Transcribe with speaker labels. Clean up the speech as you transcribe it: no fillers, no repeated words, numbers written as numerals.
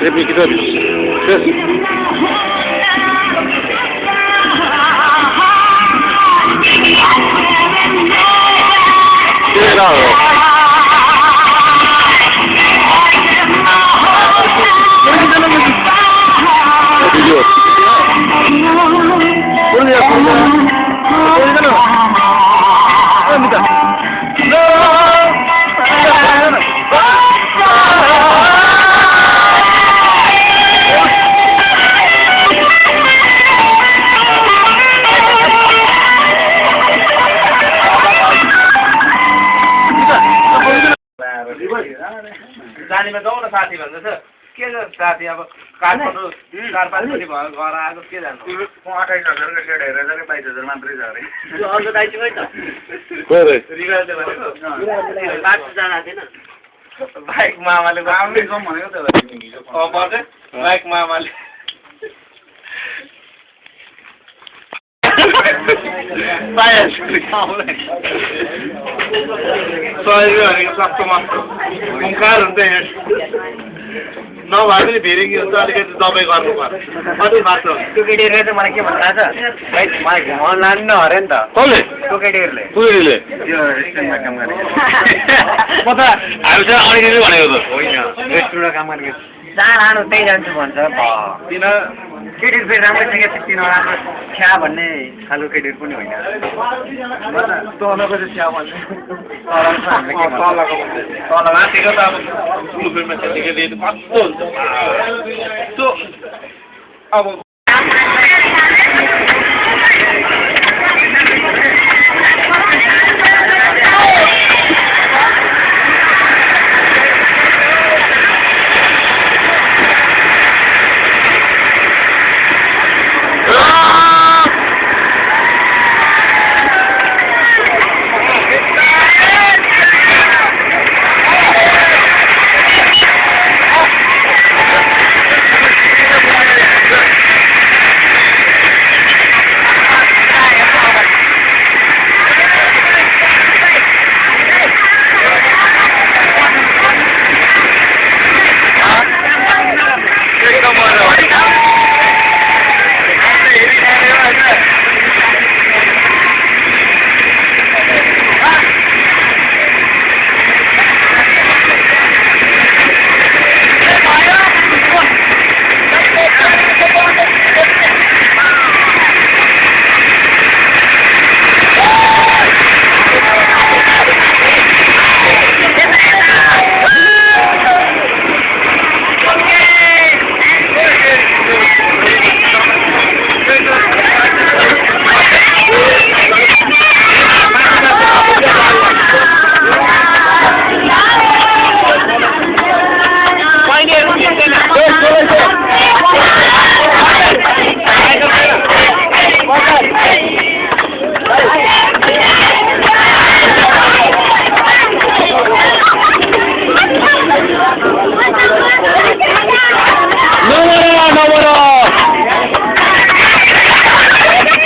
Speaker 1: Lepiej nie zrobisz. Jest. Nie dało.
Speaker 2: जानेमा जाउँ न साथी भन्दैछ के गर्छ साथी अब काठमाडौँ 4-5 बजी भयो घर आएको के जानु
Speaker 3: 28,000 का सेट हेरेर चाहिँ 22,000 मात्रै छ अरे
Speaker 4: त्यो अर्को दाइजी खै त
Speaker 2: रिगाले भनेको
Speaker 4: बाटो जाँदा थिएन
Speaker 2: बाइक मामाले
Speaker 3: आउँदै जाउँ भनेको त
Speaker 2: बाइक मामाले सस्तोमा खुङ्खार हुन्छ नभए पनि भिरिङ्गी हुन्छ अलिकति दबाई गर्नु पर्छ कति बाँच्छ
Speaker 4: त्यो केटीहरूले चाहिँ मलाई के भन्छ थाहा छ भाइ मलाई घुमाउनु लानु न अरे नि त
Speaker 1: कसले?
Speaker 4: त्यो केटीहरूले
Speaker 1: पुगेरीले
Speaker 3: त्यो रेस्टुरेन्टमा काम गरेको
Speaker 1: म त हामीसँग अलिकति भनेको त
Speaker 3: होइन रेस्टुरेन्टमा काम गरेको
Speaker 4: जहाँ लानु त्यही जान्छु भन्छ
Speaker 3: किन
Speaker 4: केटीहरू फेरि राम्रै छ क्या किन राम्रो छ्या भन्ने खालको केटीहरू पनि होइन
Speaker 3: तलको चाहिँ स्या भन्ने
Speaker 2: तल माथिको त अब स्कुल फिल्डमा त्यतिकै दिएको कस्तो हुन्छ त्यो अब